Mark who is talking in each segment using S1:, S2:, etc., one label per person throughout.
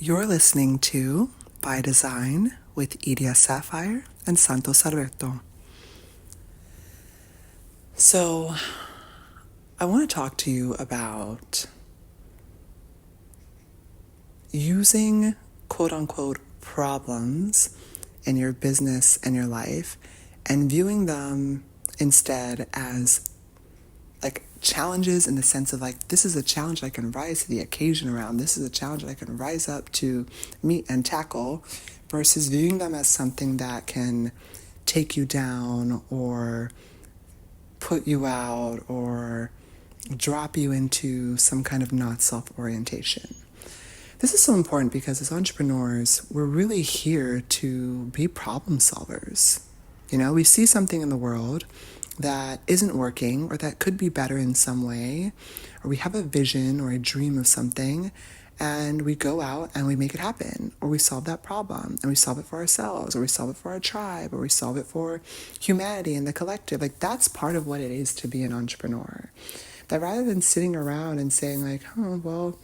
S1: You're listening to By Design with Idia Sapphire and Santos I. So, I want to talk to you about using quote unquote problems in your business and your life and viewing them instead as like challenges in the sense of like, this is a challenge I can rise to the occasion around. This is a challenge I can rise up to meet and tackle, versus viewing them as something that can take you down or put you out or drop you into some kind of not self-orientation. This is so important because as entrepreneurs, we're really here to be problem solvers. You know, we see something in the world that isn't working or that could be better in some way, or we have a vision or a dream of something and we go out and we make it happen, or we solve that problem and we solve it for ourselves, or we solve it for our tribe, or we solve it for humanity and the collective. Like, that's part of what it is to be an entrepreneur. That rather than sitting around and saying like, oh, well,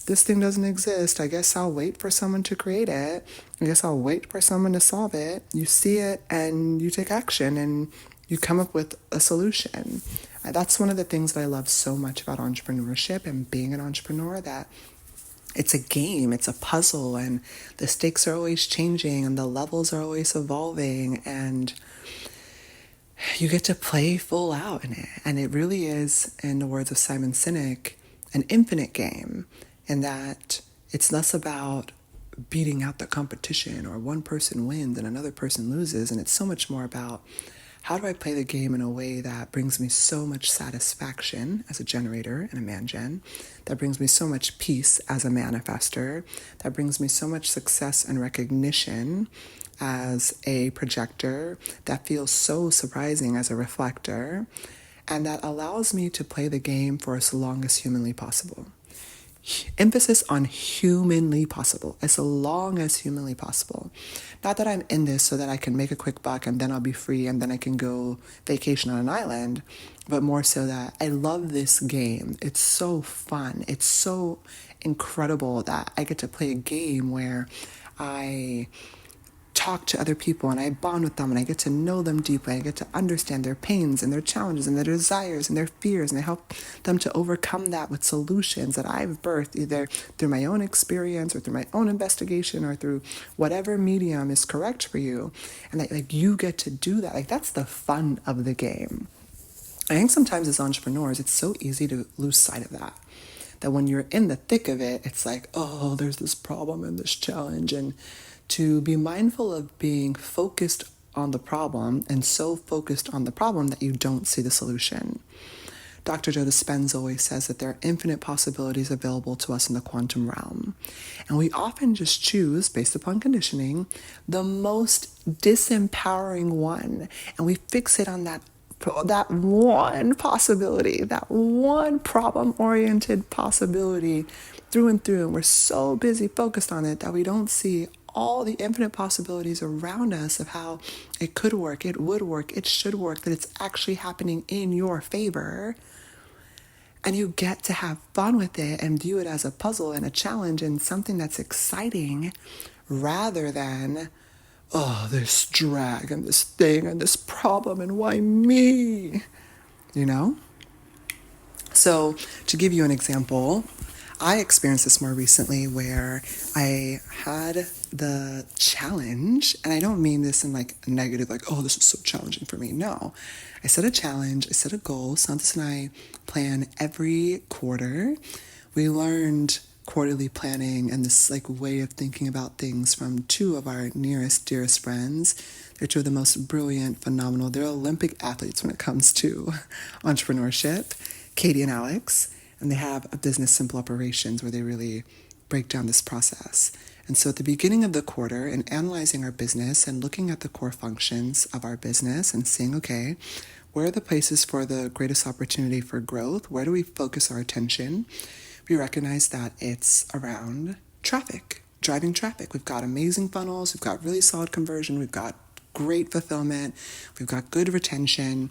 S1: this thing doesn't exist, I guess I'll wait for someone to create it, I guess I'll wait for someone to solve it, you see it and you take action and you come up with a solution. That's one of the things that I love so much about entrepreneurship and being an entrepreneur, that it's a game, it's a puzzle, and the stakes are always changing and the levels are always evolving, and you get to play full out in it. And it really is, in the words of Simon Sinek, an infinite game, in that it's less about beating out the competition or one person wins and another person loses, and it's so much more about, how do I play the game in a way that brings me so much satisfaction as a generator and a man-gen, that brings me so much peace as a manifester, that brings me so much success and recognition as a projector, that feels so surprising as a reflector, and that allows me to play the game for as long as humanly possible. Emphasis on humanly possible, as long as humanly possible. Not that I'm in this so that I can make a quick buck and then I'll be free and then I can go vacation on an island, but more so that I love this game. It's so fun. It's so incredible that I get to play a game where I talk to other people and I bond with them and I get to know them deeply. I get to understand their pains and their challenges and their desires and their fears, and I help them to overcome that with solutions that I've birthed either through my own experience or through my own investigation or through whatever medium is correct for you. And like you get to do that. Like, that's the fun of the game. I think sometimes as entrepreneurs, it's so easy to lose sight of that. That when you're in the thick of it, it's like, oh, there's this problem and this challenge, and to be mindful of being focused on the problem, and so focused on the problem that you don't see the solution. Dr. Joe Dispenza always says that there are infinite possibilities available to us in the quantum realm. And we often just choose, based upon conditioning, the most disempowering one. And we fixate on that one possibility, that one problem-oriented possibility through and through. And we're so busy focused on it that we don't see all the infinite possibilities around us of how it could work, it would work, it should work, that it's actually happening in your favor. And you get to have fun with it and view it as a puzzle and a challenge and something that's exciting, rather than, oh, this drag and this thing and this problem and why me, you know? So to give you an example, I experienced this more recently where I had the challenge, and I don't mean this in like a negative, like, oh, this is so challenging for me. No, I set a challenge, I set a goal. Santos and I plan every quarter. We learned quarterly planning and this like way of thinking about things from two of our nearest, dearest friends. They're two of the most brilliant, phenomenal, they're Olympic athletes when it comes to entrepreneurship, Katie and Alex. And they have a business simple operations where they really break down this process. And so at the beginning of the quarter, in analyzing our business and looking at the core functions of our business and seeing, okay, where are the places for the greatest opportunity for growth? Where do we focus our attention? We recognize that it's around traffic, driving traffic. We've got amazing funnels. We've got really solid conversion. We've got great fulfillment. We've got good retention.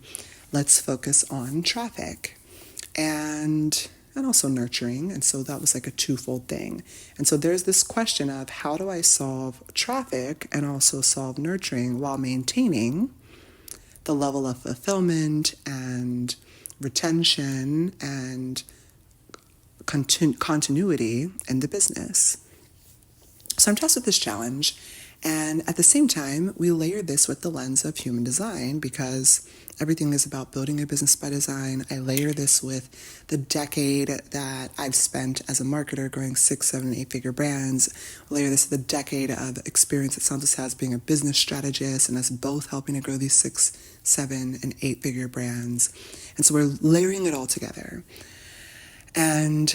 S1: Let's focus on traffic. And and also nurturing. And so that was like a twofold thing. And so there's this question of how do I solve traffic and also solve nurturing while maintaining the level of fulfillment and retention and continuity in the business. So I'm tasked with this challenge, and at the same time, we layer this with the lens of human design because everything is about building a business by design. I layer this with the decade that I've spent as a marketer growing 6, 7, 8-figure brands. I layer this with the decade of experience that Santos has being a business strategist and us both helping to grow these 6, 7, and 8-figure brands. And so we're layering it all together. And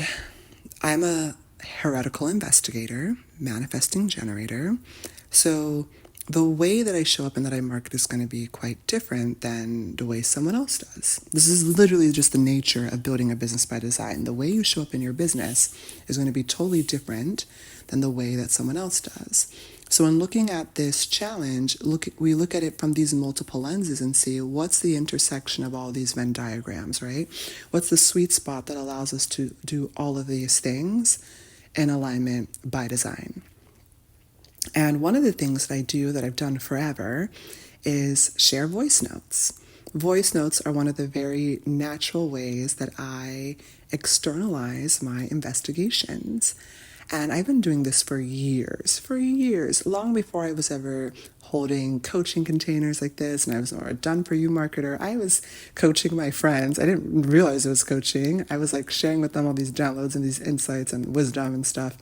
S1: I'm a heretical investigator, manifesting generator. So the way that I show up and that I market is going to be quite different than the way someone else does. This is literally just the nature of building a business by design. The way you show up in your business is going to be totally different than the way that someone else does. So in looking at this challenge, we look at it from these multiple lenses and see what's the intersection of all these Venn diagrams, right? What's the sweet spot that allows us to do all of these things in alignment by design? And one of the things that I do that I've done forever is share voice notes. Voice notes are one of the very natural ways that I externalize my investigations. And I've been doing this for years, long before I was ever holding coaching containers like this, and I was more a done-for-you marketer. I was coaching my friends. I didn't realize it was coaching. I was like sharing with them all these downloads and these insights and wisdom and stuff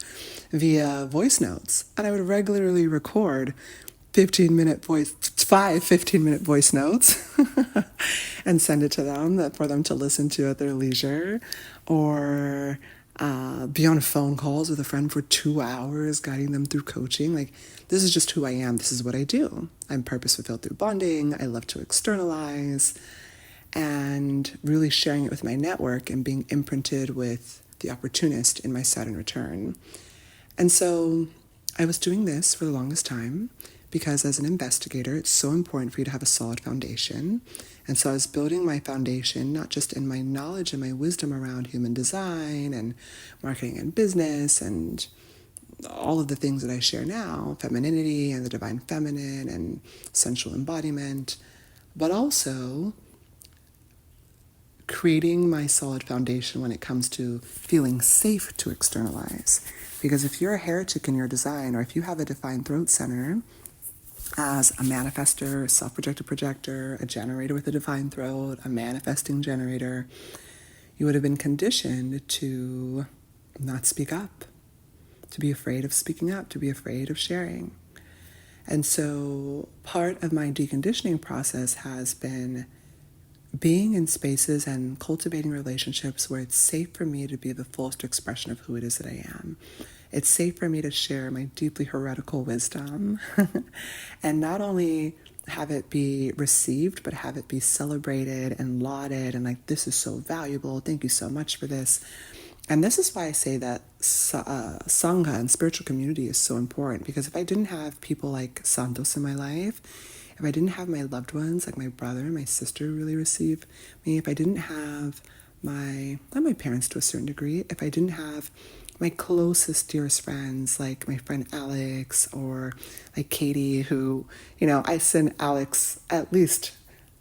S1: via voice notes. And I would regularly record 15-minute voice notes and send it to them for them to listen to at their leisure, or be on phone calls with a friend for 2 hours, guiding them through coaching. Like, this is just who I am. This is what I do. I'm purpose fulfilled through bonding. I love to externalize and really sharing it with my network and being imprinted with the opportunist in my Saturn return. And so I was doing this for the longest time because as an investigator, it's so important for you to have a solid foundation. And so I was building my foundation, not just in my knowledge and my wisdom around human design and marketing and business and all of the things that I share now, femininity and the divine feminine and sensual embodiment, but also creating my solid foundation when it comes to feeling safe to externalize. Because if you're a heretic in your design, or if you have a defined throat center, as a manifester, a self-projected projector, a generator with a defined throat, a manifesting generator, you would have been conditioned to not speak up, to be afraid of speaking up, to be afraid of sharing. And so part of my deconditioning process has been being in spaces and cultivating relationships where it's safe for me to be the fullest expression of who it is that I am. It's safe for me to share my deeply heretical wisdom and not only have it be received, but have it be celebrated and lauded and like, this is so valuable. Thank you so much for this. And this is why I say that Sangha and spiritual community is so important, because if I didn't have people like Santos in my life, if I didn't have my loved ones, like my brother and my sister really receive me, if I didn't have my parents to a certain degree, if I didn't have my closest, dearest friends, like my friend Alex or like Katie, who, I send Alex at least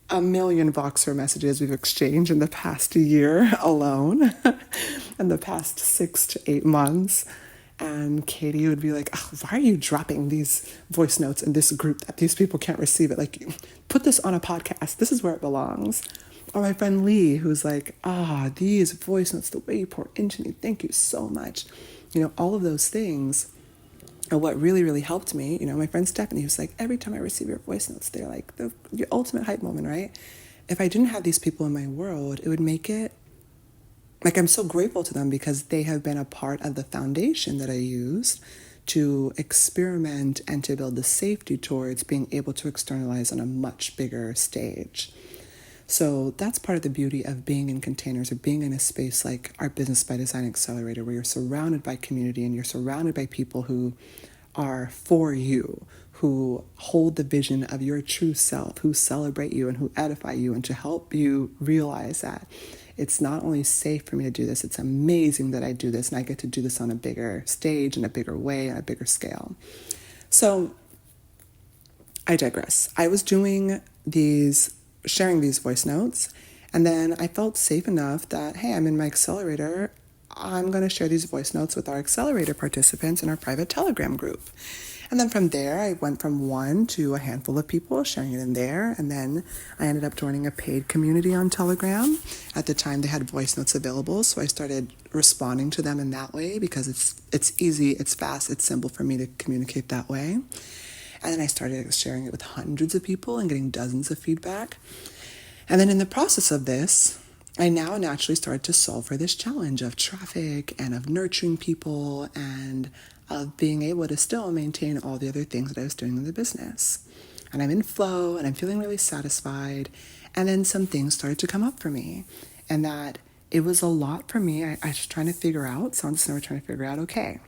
S1: 1 million Voxer messages we've exchanged in the past year alone, in the past 6 to 8 months. And Katie would be like, oh, why are you dropping these voice notes in this group that these people can't receive it? Like, put this on a podcast. This is where it belongs. Or my friend Lee, who's like, these voice notes, the way you pour into me, thank you so much. All of those things are what really, really helped me. My friend Stephanie, who's like, every time I receive your voice notes, they're like your ultimate hype moment, right? If I didn't have these people in my world, it would make it, like, I'm so grateful to them because they have been a part of the foundation that I used to experiment and to build the safety towards being able to externalize on a much bigger stage. So that's part of the beauty of being in containers or being in a space like our Business by Design Accelerator, where you're surrounded by community and you're surrounded by people who are for you, who hold the vision of your true self, who celebrate you and who edify you, and to help you realize that it's not only safe for me to do this, it's amazing that I do this and I get to do this on a bigger stage, in a bigger way, on a bigger scale. So I digress. I was sharing these voice notes, and then I felt safe enough that, hey, I'm in my accelerator. I'm going to share these voice notes with our accelerator participants in our private Telegram group. And then from there, I went from one to a handful of people sharing it in there. And then I ended up joining a paid community on Telegram. At the time, they had voice notes available, so I started responding to them in that way because it's easy, it's fast, it's simple for me to communicate that way. And then I started sharing it with hundreds of people and getting dozens of feedback. And then in the process of this, I now naturally started to solve for this challenge of traffic and of nurturing people and of being able to still maintain all the other things that I was doing in the business. And I'm in flow and I'm feeling really satisfied. And then some things started to come up for me, and that it was a lot for me. I was trying to figure out, Santos and I were trying to figure out, okay,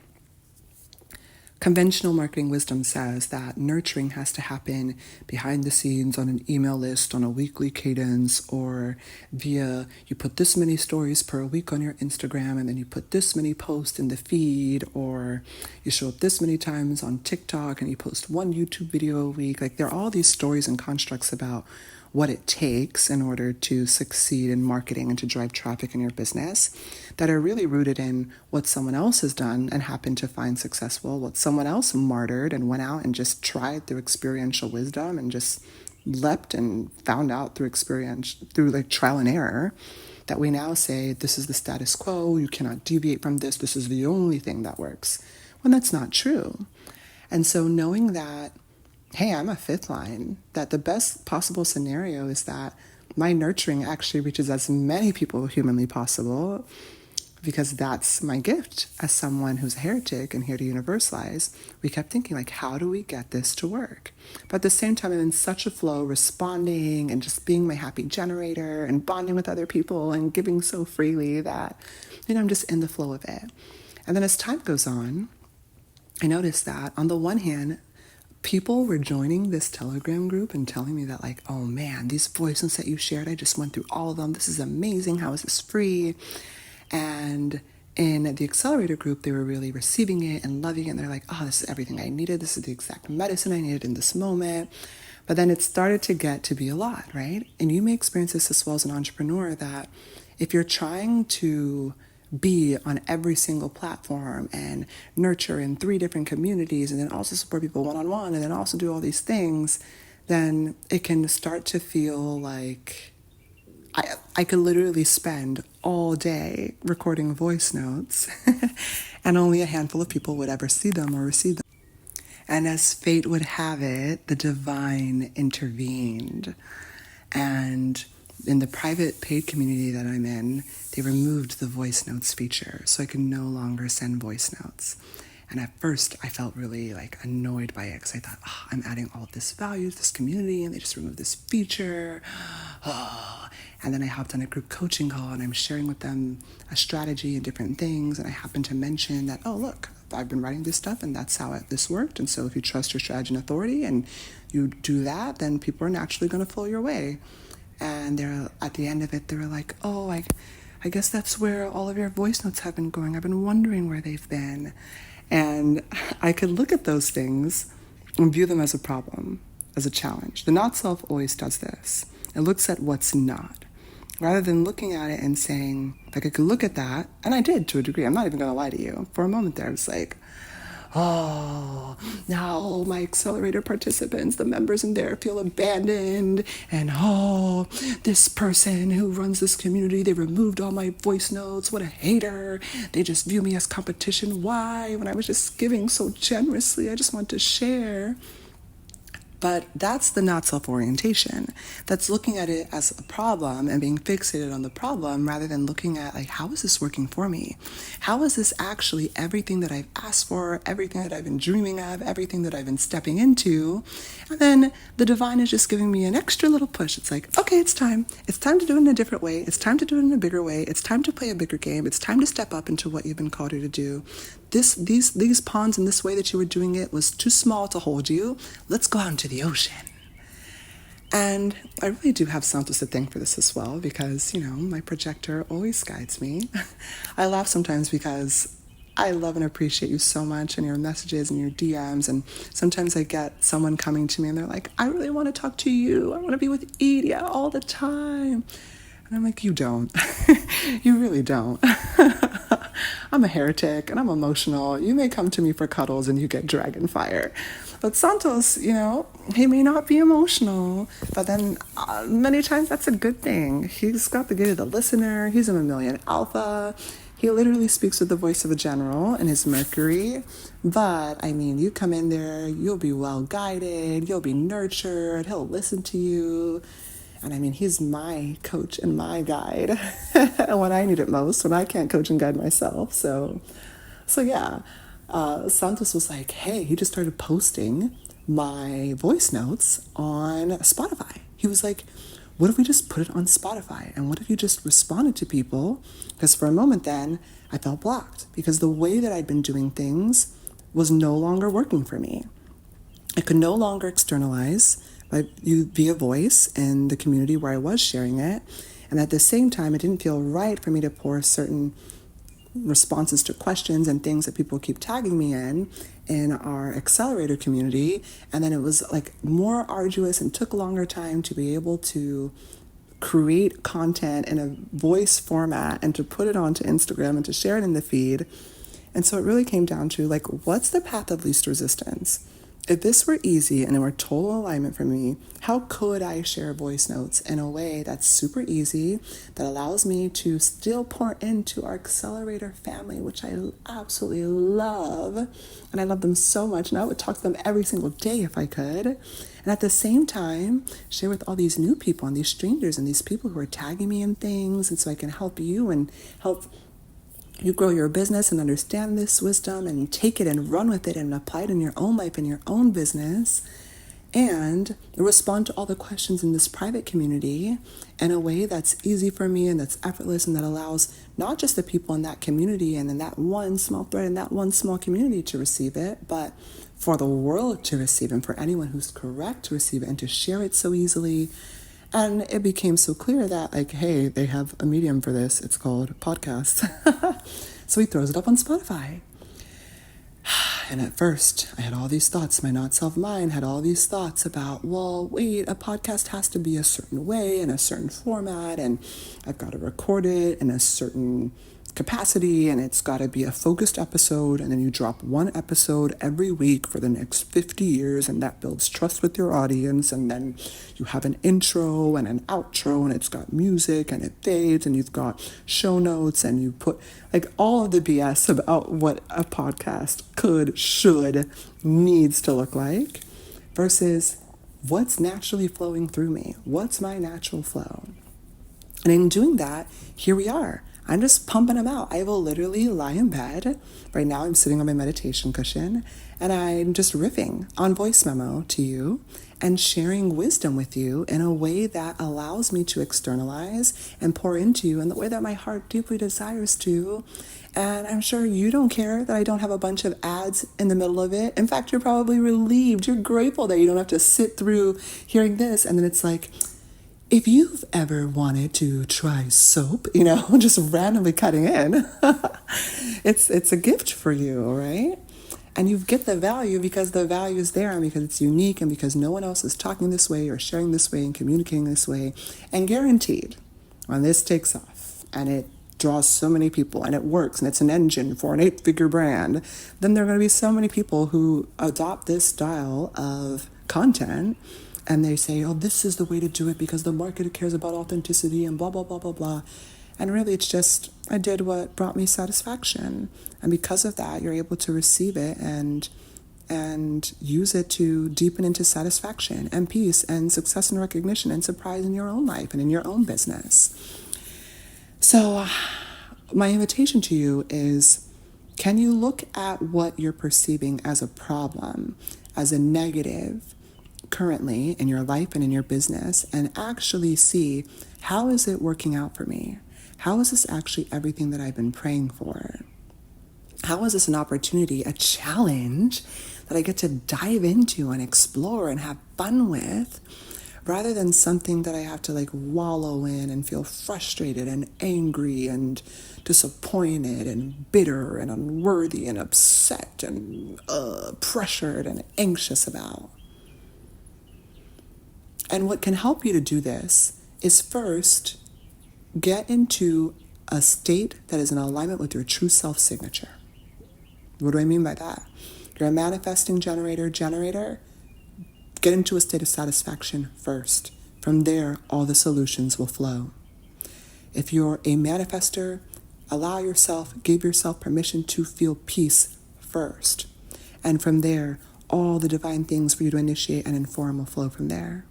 S1: conventional marketing wisdom says that nurturing has to happen behind the scenes on an email list on a weekly cadence, or via you put this many stories per week on your Instagram and then you put this many posts in the feed, or you show up this many times on TikTok and you post one YouTube video a week. Like, there are all these stories and constructs about what it takes in order to succeed in marketing and to drive traffic in your business that are really rooted in what someone else has done and happened to find successful, what someone else martyred and went out and just tried through experiential wisdom and just leapt and found out through experience, through like trial and error, that we now say, this is the status quo, you cannot deviate from this, this is the only thing that works, when that's not true. And so knowing that, hey, I'm a fifth line, that the best possible scenario is that my nurturing actually reaches as many people humanly possible, because that's my gift as someone who's a heretic and here to universalize. We kept thinking, like, how do we get this to work? But at the same time, I'm in such a flow, responding and just being my happy generator and bonding with other people and giving so freely that, I'm just in the flow of it. And then as time goes on, I noticed that on the one hand, people were joining this Telegram group and telling me that, like, oh man, these voice notes that you shared, I just went through all of them. This is amazing. How is this free? And in the accelerator group, they were really receiving it and loving it. And they're like, oh, this is everything I needed. This is the exact medicine I needed in this moment. But then it started to get to be a lot, right? And you may experience this as well as an entrepreneur, that if you're trying to be on every single platform and nurture in 3 different communities and then also support people one-on-one and then also do all these things, then it can start to feel like I could literally spend all day recording voice notes and only a handful of people would ever see them or receive them. And as fate would have it, the divine intervened. And in the private paid community that I'm in, they removed the voice notes feature, so I can no longer send voice notes. And at first, I felt really like annoyed by it because I thought, oh, I'm adding all of this value to this community and they just removed this feature. Oh. And then I hopped on a group coaching call and I'm sharing with them a strategy and different things. And I happened to mention that, oh, look, I've been writing this stuff and that's how this worked. And so if you trust your strategy and authority and you do that, then people are naturally going to flow your way. And they're at the end of it, they were like, oh, I guess that's where all of your voice notes have been going. I've been wondering where they've been. And I could look at those things and view them as a problem, as a challenge. The not self always does this. It looks at what's not, rather than looking at it and saying, like, I could look at that, and I did to a degree. I'm not even going to lie to you. For a moment there, I was like, oh, now my accelerator participants, the members in there, feel abandoned, and oh, this person who runs this community, they removed all my voice notes. What a hater. They just view me as competition. Why? When I was just giving so generously, I just want to share. But that's the not self-orientation. That's looking at it as a problem and being fixated on the problem rather than looking at, like, how is this working for me? How is this actually everything that I've asked for, everything that I've been dreaming of, everything that I've been stepping into? And then the divine is just giving me an extra little push. It's like, okay, it's time. It's time to do it in a different way. It's time to do it in a bigger way. It's time to play a bigger game. It's time to step up into what you've been called here to do. These pawns in this way that you were doing it was too small to hold you. Let's go out into the ocean. And I really do have Santos to thank for this as well because, my projector always guides me. I laugh sometimes because I love and appreciate you so much and your messages and your DMs. And sometimes I get someone coming to me and they're like, I really want to talk to you. I want to be with Edie all the time. And I'm like, you don't. You really don't. I'm a heretic and I'm emotional. You may come to me for cuddles and you get dragon fire. But Santos, he may not be emotional, but then many times that's a good thing. He's got the gate of the listener. He's a mammalian alpha. He literally speaks with the voice of a general in his Mercury. But, you come in there, you'll be well guided, you'll be nurtured, he'll listen to you. And he's my coach and my guide when I need it most, when I can't coach and guide myself. So yeah, Santos was like, hey, he just started posting my voice notes on Spotify. He was like, what if we just put it on Spotify? And what if you just responded to people? Because for a moment then, I felt blocked because the way that I'd been doing things was no longer working for me. I could no longer externalize via voice in the community where I was sharing it. And at the same time, it didn't feel right for me to pour certain responses to questions and things that people keep tagging me in our accelerator community. And then it was like more arduous and took a longer time to be able to create content in a voice format and to put it onto Instagram and to share it in the feed. And so it really came down to what's the path of least resistance? If this were easy and it were total alignment for me, how could I share voice notes in a way that's super easy, that allows me to still pour into our accelerator family, which I absolutely love. And I love them so much. And I would talk to them every single day if I could. And at the same time, share with all these new people and these strangers and these people who are tagging me in things. And so I can help you and help you grow your business and understand this wisdom and take it and run with it and apply it in your own life and your own business, and respond to all the questions in this private community in a way that's easy for me and that's effortless and that allows not just the people in that community and in that one small thread in that one small community to receive it, but for the world to receive and for anyone who's correct to receive it and to share it so easily. And it became so clear that, hey, they have a medium for this. It's called podcast. So he throws it up on Spotify. And at first, I had all these thoughts. My not-self mind had all these thoughts about, well, wait, a podcast has to be a certain way in a certain format, and I've got to record it in a certain capacity, and it's got to be a focused episode, and then you drop one episode every week for the next 50 years, and that builds trust with your audience, and then you have an intro and an outro, and it's got music, and it fades, and you've got show notes, and you put all of the BS about what a podcast could, should, needs to look like, versus what's naturally flowing through me. What's my natural flow? And in doing that, here we are. I'm just pumping them out. I will literally lie in bed. Right now I'm sitting on my meditation cushion and I'm just riffing on voice memo to you and sharing wisdom with you in a way that allows me to externalize and pour into you in the way that my heart deeply desires to. And I'm sure you don't care that I don't have a bunch of ads in the middle of it. In fact, you're probably relieved. You're grateful that you don't have to sit through hearing this. And then it's like, if you've ever wanted to try soap, just randomly cutting in, it's a gift for you, right? And you get the value because the value is there and because it's unique and because no one else is talking this way or sharing this way and communicating this way. And guaranteed, when this takes off and it draws so many people and it works and it's an engine for an 8-figure brand, then there are going to be so many people who adopt this style of content. And they say, oh, this is the way to do it because the market cares about authenticity and blah, blah, blah, blah, blah. And really, it's just, I did what brought me satisfaction. And because of that, you're able to receive it and use it to deepen into satisfaction and peace and success and recognition and surprise in your own life and in your own business. So my invitation to you is, can you look at what you're perceiving as a problem, as a negative, currently in your life and in your business, and actually see, how is it working out for me? How is this actually everything that I've been praying for? How is this an opportunity, a challenge that I get to dive into and explore and have fun with, rather than something that I have to like wallow in and feel frustrated and angry and disappointed and bitter and unworthy and upset and pressured and anxious about. And what can help you to do this is first get into a state that is in alignment with your true self signature. What do I mean by that? You're a manifesting generator, get into a state of satisfaction first. From there, all the solutions will flow. If you're a manifester, give yourself permission to feel peace first. And from there, all the divine things for you to initiate and inform will flow from there.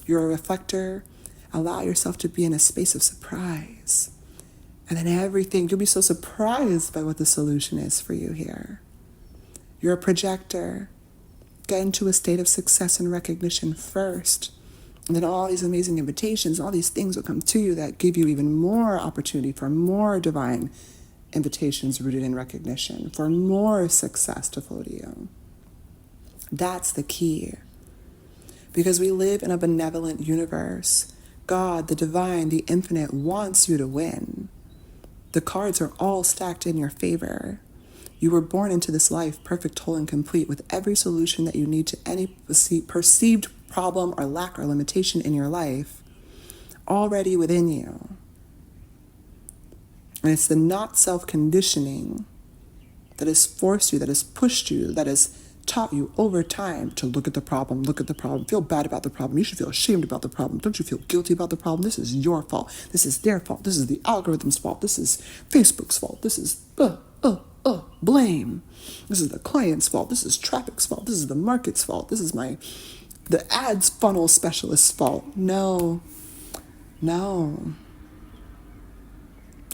S1: You're a reflector, allow yourself to be in a space of surprise. And then you'll be so surprised by what the solution is for you here. You're a projector, get into a state of success and recognition first. And then all these amazing invitations, all these things will come to you that give you even more opportunity for more divine invitations rooted in recognition, for more success to flow to you. That's the key. Because we live in a benevolent universe. God, the divine, the infinite, wants you to win. The cards are all stacked in your favor. You were born into this life perfect, whole, and complete with every solution that you need to any perceived problem or lack or limitation in your life already within you. And it's the not self-conditioning that has forced you, that has pushed you, that has taught you over time to look at the problem, feel bad about the problem. You should feel ashamed about the problem. Don't you feel guilty about the problem? This is your fault. This is their fault. This is the algorithm's fault. This is Facebook's fault. This is blame. This is the client's fault. This is traffic's fault. This is the market's fault. This is the ads funnel specialist's fault. No.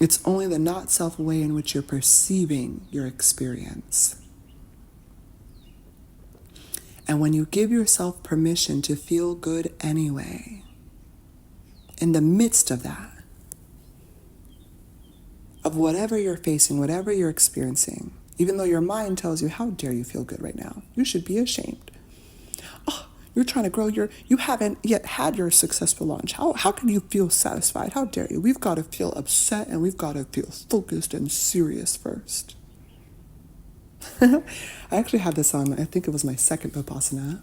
S1: It's only the not self way in which you're perceiving your experience. And when you give yourself permission to feel good anyway, in the midst of that, of whatever you're facing, whatever you're experiencing, even though your mind tells you, how dare you feel good right now? You should be ashamed. Oh, you're trying to grow you haven't yet had your successful launch. How can you feel satisfied? How dare you? We've got to feel upset and we've got to feel focused and serious first. I actually had this on, I think it was my second Vipassana.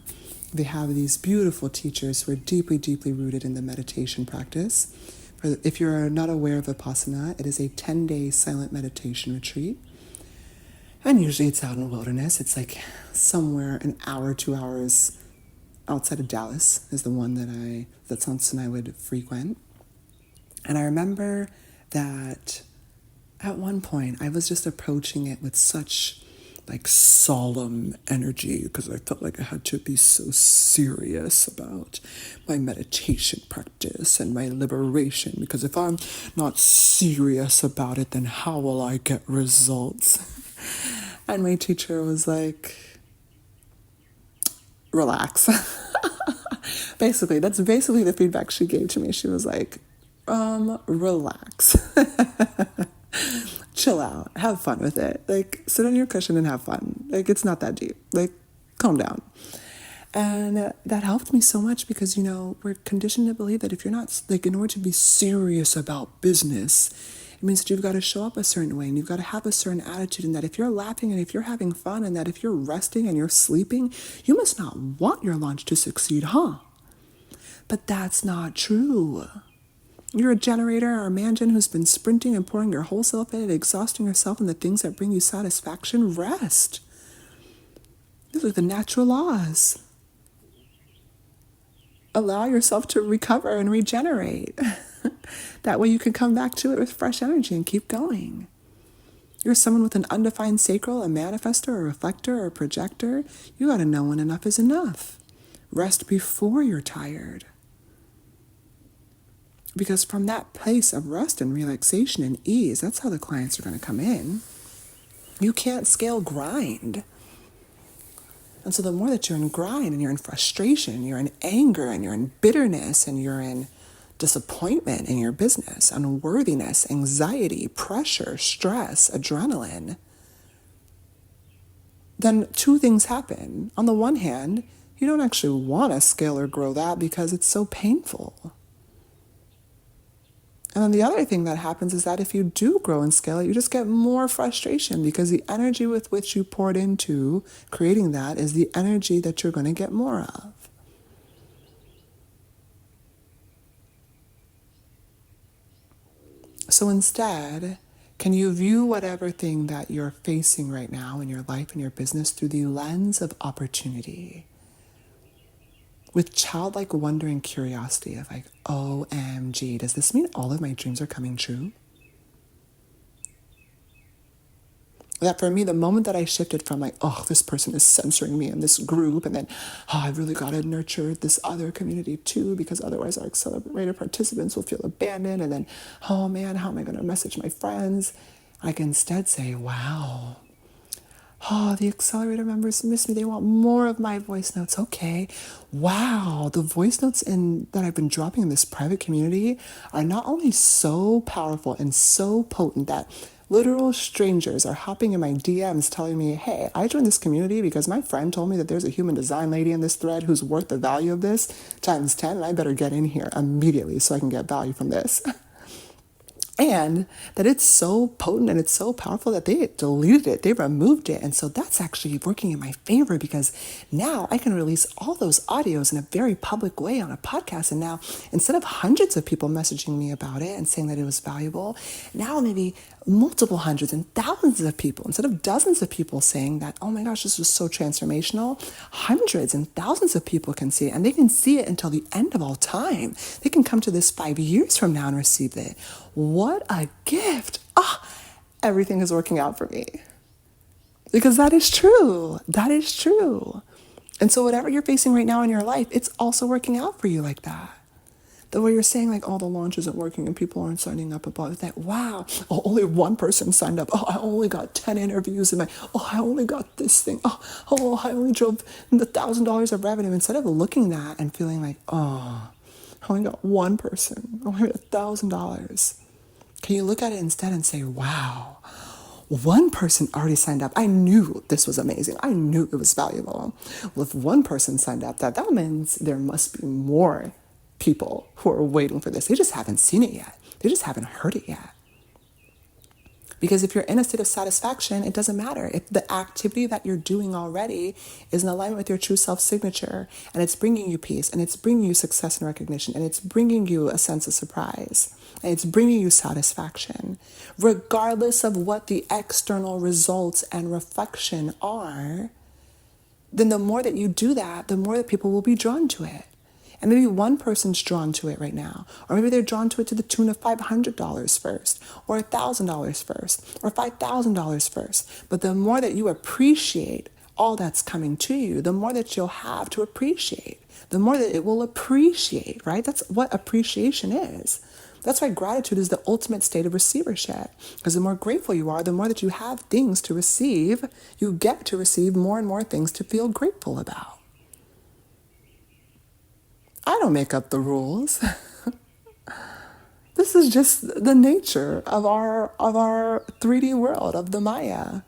S1: They have these beautiful teachers who are deeply, deeply rooted in the meditation practice. If you're not aware of Vipassana, it is a 10-day silent meditation retreat. And usually it's out in the wilderness. It's like somewhere an hour, 2 hours outside of Dallas is the one that Santos I would frequent. And I remember that at one point I was just approaching it with such like solemn energy because I felt like I had to be so serious about my meditation practice and my liberation, because if I'm not serious about it, then how will I get results? And my teacher was like, relax. That's basically the feedback she gave to me. She was like, relax. Chill out, have fun with it. Like, sit on your cushion and have fun. Like, it's not that deep. Like, calm down. And that helped me so much because, we're conditioned to believe that if you're not, like, in order to be serious about business, it means that you've got to show up a certain way and you've got to have a certain attitude, and that if you're laughing and if you're having fun and that if you're resting and you're sleeping, you must not want your launch to succeed, huh? But that's not true. You're a generator or a man-gen who's been sprinting and pouring your whole self in and exhausting yourself in the things that bring you satisfaction. Rest. These are the natural laws. Allow yourself to recover and regenerate. That way you can come back to it with fresh energy and keep going. You're someone with an undefined sacral, a manifestor, a reflector, or a projector. You got to know when enough is enough. Rest before you're tired. Because from that place of rest and relaxation and ease, that's how the clients are going to come in. You can't scale grind. And so the more that you're in grind and you're in frustration, you're in anger and you're in bitterness and you're in disappointment in your business, unworthiness, anxiety, pressure, stress, adrenaline, then two things happen. On the one hand, you don't actually want to scale or grow that because it's so painful. And then the other thing that happens is that if you do grow and scale it, you just get more frustration because the energy with which you poured into creating that is the energy that you're going to get more of. So instead, can you view whatever thing that you're facing right now in your life and your business through the lens of opportunity? With childlike wonder and curiosity of like, OMG, does this mean all of my dreams are coming true? That for me, the moment that I shifted from like, oh, this person is censoring me in this group, and then, oh, I really got to nurture this other community too, because otherwise our accelerated participants will feel abandoned. And then, oh man, how am I going to message my friends? I can instead say, wow, oh, the accelerator members miss me. They want more of my voice notes. Okay. Wow. The voice notes that I've been dropping in this private community are not only so powerful and so potent that literal strangers are hopping in my DMs telling me, hey, I joined this community because my friend told me that there's a human design lady in this thread who's worth the value of this times 10, and I better get in here immediately so I can get value from this. And that it's so potent and it's so powerful that they deleted it, they removed it. And so that's actually working in my favor because now I can release all those audios in a very public way on a podcast. And now instead of hundreds of people messaging me about it and saying that it was valuable, now maybe multiple hundreds and thousands of people, instead of dozens of people saying that, oh my gosh, this was so transformational, hundreds and thousands of people can see it, and they can see it until the end of all time. They can come to this 5 years from now and receive it. What a gift. Everything is working out for me. Because that is true. That is true. And so whatever you're facing right now in your life, it's also working out for you like that. The way you're saying like, oh, the launch isn't working and people aren't signing up about it. That, wow, oh, only one person signed up. Oh, I only got 10 interviews and I only got this thing. I only drove the $1,000 of revenue. Instead of looking at that and feeling like, oh, I only got one person. I only got $1,000. Can you look at it instead and say, wow, one person already signed up. I knew this was amazing. I knew it was valuable. Well, if one person signed up, that means there must be more people who are waiting for this. They just haven't seen it yet. They just haven't heard it yet. Because if you're in a state of satisfaction, it doesn't matter. If the activity that you're doing already is in alignment with your true self signature, and it's bringing you peace, and it's bringing you success and recognition, and it's bringing you a sense of surprise, and it's bringing you satisfaction, regardless of what the external results and reflection are, then the more that you do that, the more that people will be drawn to it. And maybe one person's drawn to it right now. Or maybe they're drawn to it to the tune of $500 first, or $1,000 first, or $5,000 first. But the more that you appreciate all that's coming to you, the more that you'll have to appreciate, the more that it will appreciate, right? That's what appreciation is. That's why gratitude is the ultimate state of receivership. Because the more grateful you are, the more that you have things to receive, you get to receive more and more things to feel grateful about. I don't make up the rules. This is just the nature of our 3D world, of the Maya,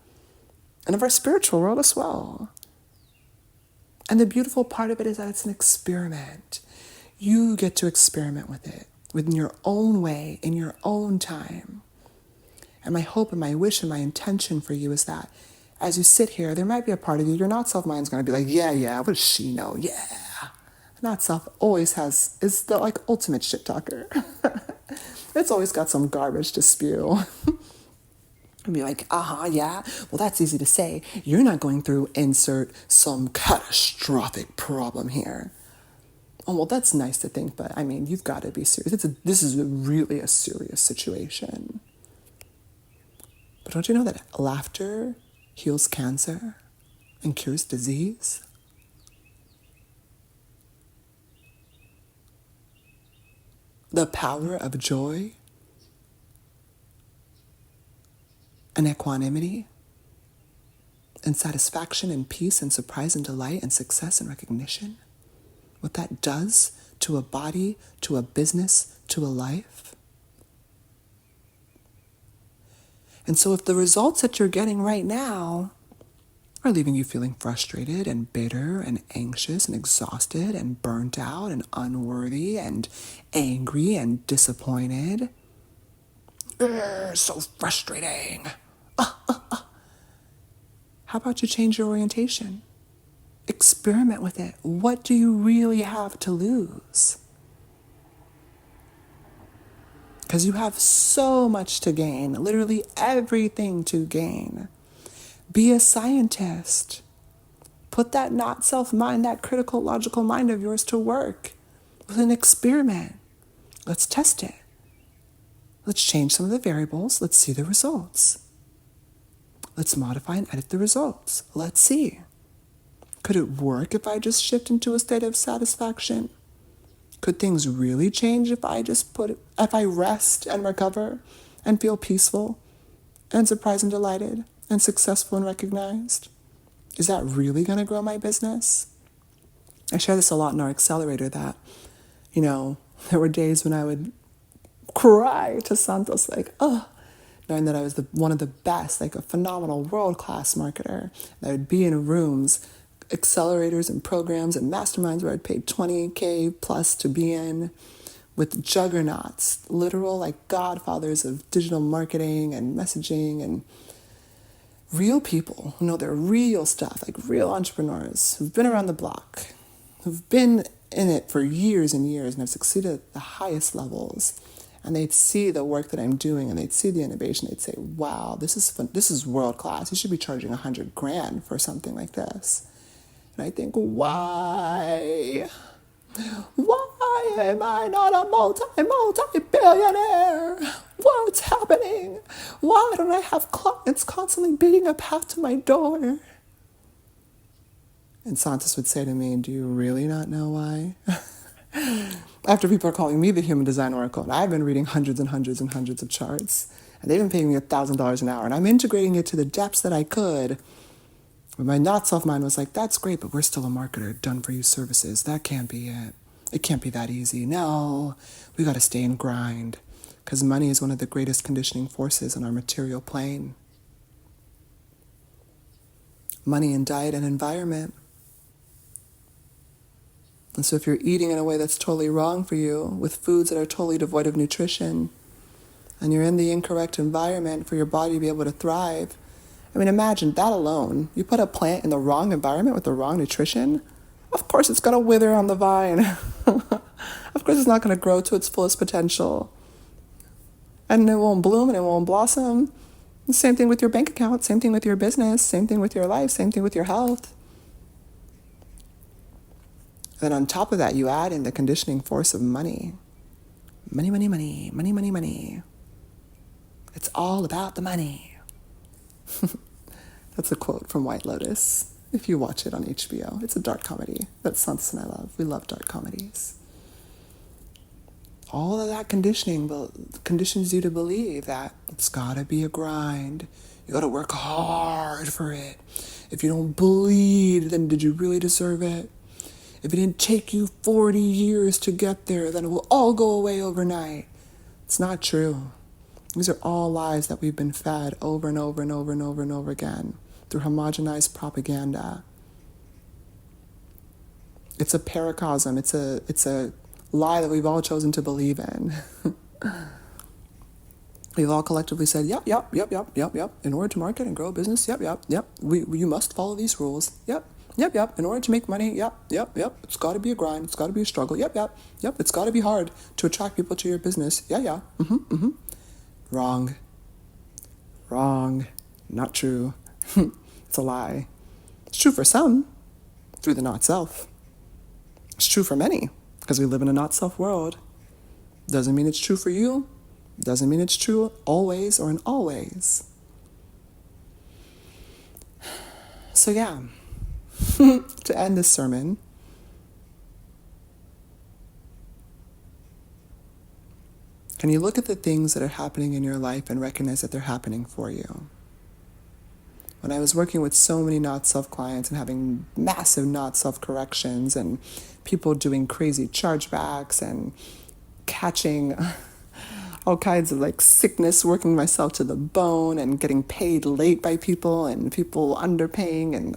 S1: and of our spiritual world as well. And the beautiful part of it is that it's an experiment. You get to experiment with it within your own way, in your own time. And my hope and my wish and my intention for you is that as you sit here, there might be a part of you, your not self mind is going to be like, yeah, what does she know? Yeah. Not self always is the like ultimate shit talker. It's always got some garbage to spew. And be like, yeah, well, that's easy to say. You're not going through insert some catastrophic problem here. Oh, well, that's nice to think, but I mean, you've got to be serious. This is really a serious situation. But don't you know that laughter heals cancer and cures disease? The power of joy and equanimity and satisfaction and peace and surprise and delight and success and recognition, what that does to a body, to a business, to a life. And so if the results that you're getting right now are leaving you feeling frustrated and bitter and anxious and exhausted and burnt out and unworthy and angry and disappointed. So frustrating. How about you change your orientation? Experiment with it. What do you really have to lose? Because you have so much to gain, literally everything to gain. Be a scientist. Put that not self mind, that critical, logical mind of yours to work with an experiment. Let's test it. Let's change some of the variables. Let's see the results. Let's modify and edit the results. Let's see. Could it work if I just shift into a state of satisfaction? Could things really change if I rest and recover and feel peaceful and surprised and delighted and successful and recognized? Is that really going to grow my business? I share this a lot in our accelerator that, there were days when I would cry to Santos, knowing that I was one of the best, a phenomenal world-class marketer. And I would be in rooms, accelerators and programs and masterminds where I'd paid $20K plus to be in, with juggernauts, literal godfathers of digital marketing and messaging, and real people who know their real stuff, real entrepreneurs who've been around the block, who've been in it for years and years and have succeeded at the highest levels. And they'd see the work that I'm doing and they'd see the innovation. They'd say, wow, this is fun. This is world class. You should be charging $100,000 for something like this. And I think, why? Why am I not a multi-billionaire? What's happening? Why don't I have clients constantly beating a path to my door? And Santos would say to me, do you really not know why? After people are calling me the human design oracle, and I've been reading hundreds and hundreds and hundreds of charts, and they've been paying me $1,000 an hour, and I'm integrating it to the depths that I could. But my not self mind was like, that's great, but we're still a marketer, done for you services. That can't be it. It can't be that easy. No, we got to stay and grind, because money is one of the greatest conditioning forces on our material plane. Money and diet and environment. And so if you're eating in a way that's totally wrong for you, with foods that are totally devoid of nutrition, and you're in the incorrect environment for your body to be able to thrive, imagine that alone. You put a plant in the wrong environment with the wrong nutrition, of course it's going to wither on the vine. Of course it's not going to grow to its fullest potential. And it won't bloom and it won't blossom. The same thing with your bank account, same thing with your business, same thing with your life, same thing with your health. Then on top of that, you add in the conditioning force of money. Money, money, money, money, money, money. It's all about the money. That's a quote from White Lotus. If you watch it on HBO, it's a dark comedy that Santos and I love. We love dark comedies. All of that conditioning conditions you to believe that it's gotta be a grind. You gotta work hard for it. If you don't bleed, then did you really deserve it? If it didn't take you 40 years to get there, then it will all go away overnight. It's not true. These are all lies that we've been fed over and over and over and over and over again through homogenized propaganda. It's a paracosm. It's a lie that we've all chosen to believe in. We've all collectively said, yep. In order to market and grow a business, yep. You must follow these rules. Yep. In order to make money, yep. It's got to be a grind. It's got to be a struggle. Yep. It's got to be hard to attract people to your business. Yeah. Wrong. Not true. It's a lie. It's true for some, through the not-self. It's true for many, because we live in a not-self world. Doesn't mean it's true for you. Doesn't mean it's true always or in always. So yeah, to end this sermon, can you look at the things that are happening in your life and recognize that they're happening for you? When I was working with so many not-self clients and having massive not-self corrections and people doing crazy chargebacks and catching all kinds of like sickness, working myself to the bone and getting paid late by people and people underpaying, and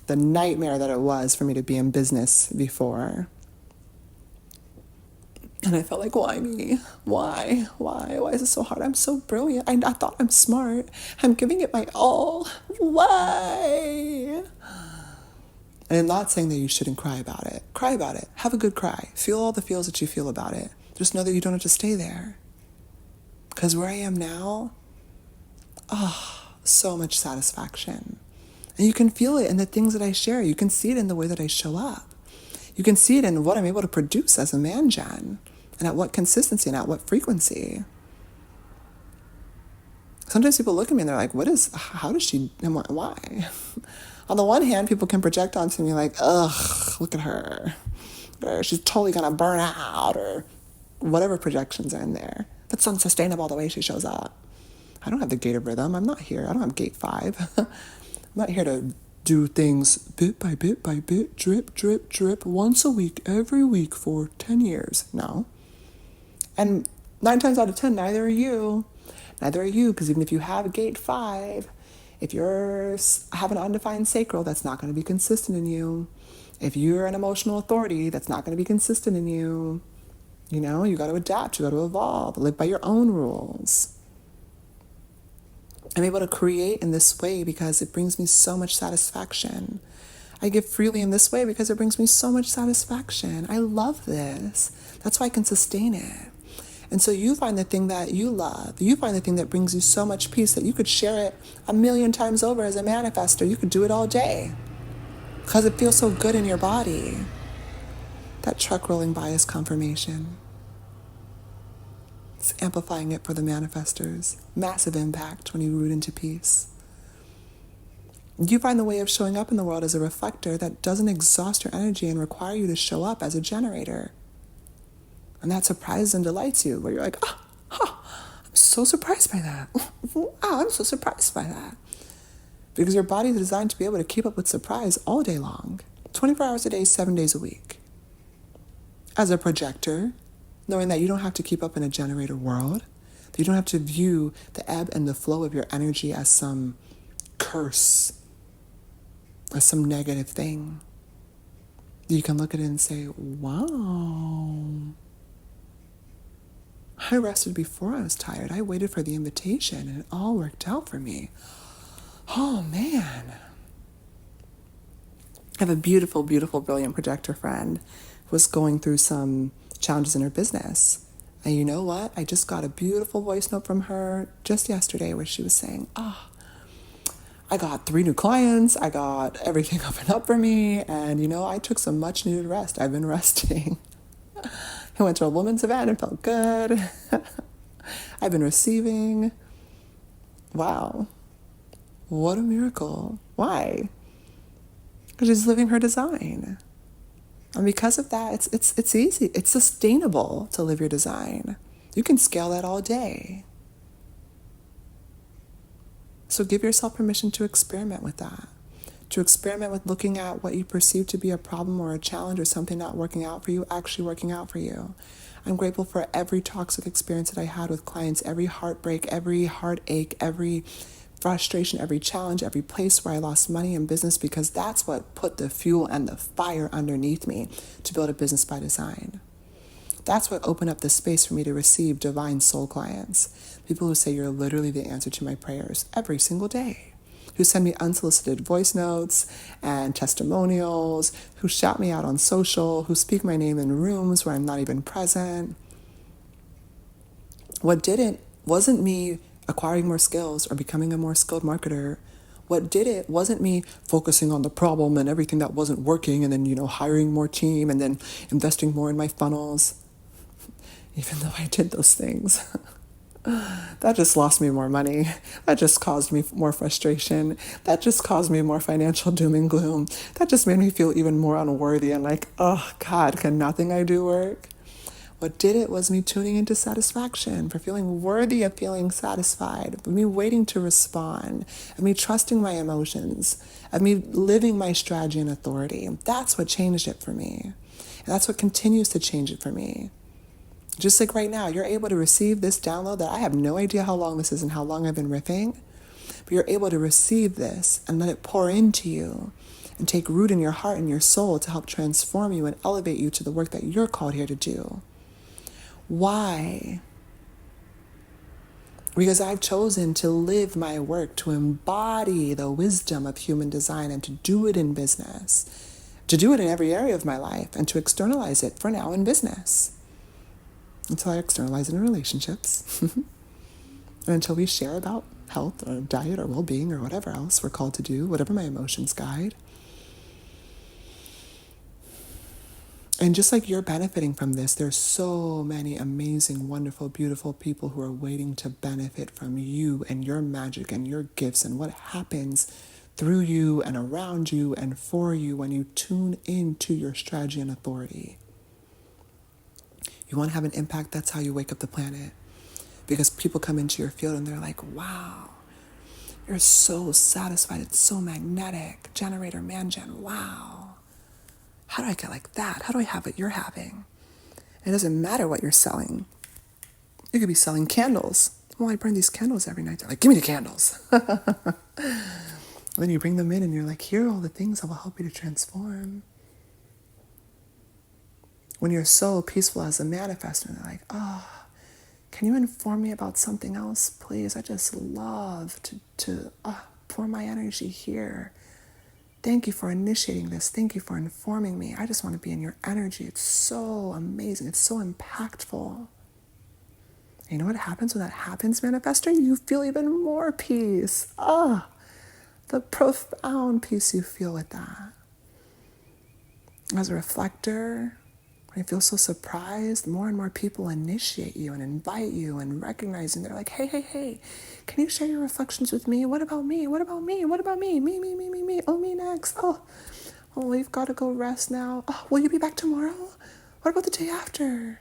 S1: the nightmare that it was for me to be in business before. And I felt like, why me? Why? Why is it so hard? I'm so brilliant. I thought I'm smart. I'm giving it my all. Why? And I'm not saying that you shouldn't cry about it. Cry about it. Have a good cry. Feel all the feels that you feel about it. Just know that you don't have to stay there. Because where I am now, so much satisfaction. And you can feel it in the things that I share. You can see it in the way that I show up. You can see it in what I'm able to produce as a man gen, and at what consistency and at what frequency. Sometimes people look at me and they're like, how does she, and why? On the one hand, people can project onto me like, ugh, look at her. Or she's totally going to burn out, or whatever projections are in there. That's unsustainable the way she shows up. I don't have the gate of rhythm. I'm not here. I don't have gate 5. I'm not here to do things bit by bit, drip, drip, drip, once a week, every week for 10 years. No. And 9 times out of 10, neither are you. Neither are you, because even if you have gate 5, if you're have an undefined sacral, that's not going to be consistent in you. If you're an emotional authority, that's not going to be consistent in you. You know, you got to adapt, you got to evolve, live by your own rules. I'm able to create in this way because it brings me so much satisfaction. I give freely in this way because it brings me so much satisfaction. I love this. That's why I can sustain it. And so you find the thing that you love. You find the thing that brings you so much peace that you could share it 1,000,000 times over as a manifester. You could do it all day because it feels so good in your body. That truck rolling by is confirmation. It's amplifying it for the manifestors. Massive impact when you root into peace. You find the way of showing up in the world as a reflector that doesn't exhaust your energy and require you to show up as a generator. And that surprises and delights you, where you're like, I'm so surprised by that. I'm so surprised by that. Because your body is designed to be able to keep up with surprise all day long, 24 hours a day, 7 days a week. As a projector, knowing that you don't have to keep up in a generator world, that you don't have to view the ebb and the flow of your energy as some curse, as some negative thing. You can look at it and say, wow, I rested before I was tired. I waited for the invitation and it all worked out for me. Oh man. I have a beautiful, beautiful, brilliant projector friend who was going through some challenges in her business. And you know what? I just got a beautiful voice note from her just yesterday where she was saying, I got 3 new clients. I got everything up and up for me. And, I took some much needed rest. I've been resting. I went to a women's event and felt good. I've been receiving. Wow. What a miracle. Why? Because she's living her design. And because of that, it's easy. It's sustainable to live your design. You can scale that all day. So give yourself permission to experiment with that. To experiment with looking at what you perceive to be a problem or a challenge or something not working out for you, actually working out for you. I'm grateful for every toxic experience that I had with clients, every heartbreak, every heartache, every frustration, every challenge, every place where I lost money in business, because that's what put the fuel and the fire underneath me to build a business by design. That's what opened up the space for me to receive divine soul clients. People who say you're literally the answer to my prayers every single day. Who send me unsolicited voice notes and testimonials, who shout me out on social, who speak my name in rooms where I'm not even present. What did it wasn't me acquiring more skills or becoming a more skilled marketer. What did it wasn't me focusing on the problem and everything that wasn't working and then, hiring more team and then investing more in my funnels. Even though I did those things. That just lost me more money. That just caused me more frustration. That just caused me more financial doom and gloom. That just made me feel even more unworthy and like, oh God, can nothing I do work? What did it was me tuning into satisfaction, for feeling worthy of feeling satisfied, of me waiting to respond, of me trusting my emotions, of me living my strategy and authority. That's what changed it for me. And that's what continues to change it for me. Just like right now, you're able to receive this download that I have no idea how long this is and how long I've been riffing, but you're able to receive this and let it pour into you and take root in your heart and your soul to help transform you and elevate you to the work that you're called here to do. Why? Because I've chosen to live my work, to embody the wisdom of human design and to do it in business, to do it in every area of my life and to externalize it for now in business. Until I externalize it in relationships. And until we share about health or diet or well-being or whatever else we're called to do, whatever my emotions guide. And just like you're benefiting from this, there's so many amazing, wonderful, beautiful people who are waiting to benefit from you and your magic and your gifts and what happens through you and around you and for you when you tune into your strategy and authority. You want to have an impact, that's how you wake up the planet. Because people come into your field and they're like, wow, you're so satisfied, it's so magnetic. Generator, man-gen, wow. How do I get like that? How do I have what you're having? It doesn't matter what you're selling. You could be selling candles. Well, I burn these candles every night. They're like, give me the candles. Then you bring them in and you're like, here are all the things that will help you to transform. When you're so peaceful as a manifestor, they're like, oh, can you inform me about something else, please? I just love to pour my energy here. Thank you for initiating this. Thank you for informing me. I just want to be in your energy. It's so amazing. It's so impactful. And you know what happens when that happens, manifestor? You feel even more peace. The profound peace you feel with that. As a reflector, I feel so surprised. More and more people initiate you and invite you and recognize you. They're like, hey, can you share your reflections with me? What about me? What about me? What about me? Me. Oh, me next. Oh, we've got to go rest now. Oh, will you be back tomorrow? What about the day after?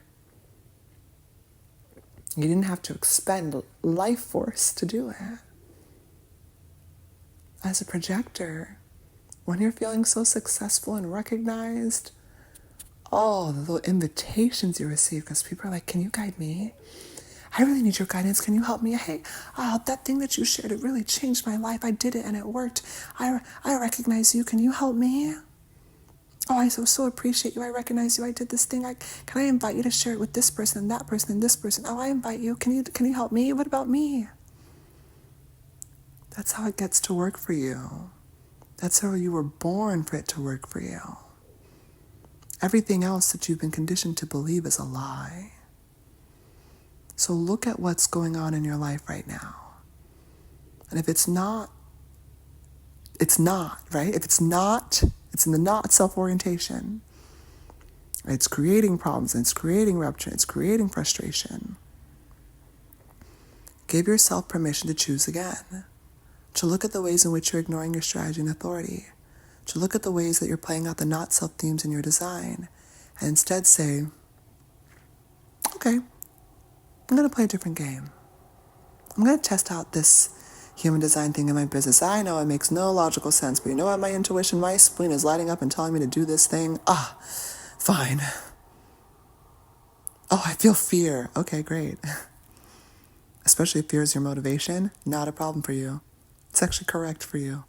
S1: You didn't have to expend life force to do it. As a projector, when you're feeling so successful and recognized, the invitations you receive, because people are like, can you guide me? I really need your guidance. Can you help me? Hey, that thing that you shared, it really changed my life. I did it and it worked. I recognize you. Can you help me? Oh, I so appreciate you. I recognize you. I did this thing. Can I invite you to share it with this person and that person and this person? Oh, I invite you. Can you help me? What about me? That's how it gets to work for you. That's how you were born for it to work for you. Everything else that you've been conditioned to believe is a lie. So look at what's going on in your life right now. And if it's not, it's not, right? If it's not, it's in the not self-orientation. It's creating problems, and it's creating rupture, it's creating frustration. Give yourself permission to choose again. To look at the ways in which you're ignoring your strategy and authority. To look at the ways that you're playing out the not self themes in your design. And instead say, okay, I'm going to play a different game. I'm going to test out this human design thing in my business. I know it makes no logical sense, but you know what? My intuition, my spleen is lighting up and telling me to do this thing. Fine. Oh, I feel fear. Okay, great. Especially if fear is your motivation, not a problem for you. It's actually correct for you.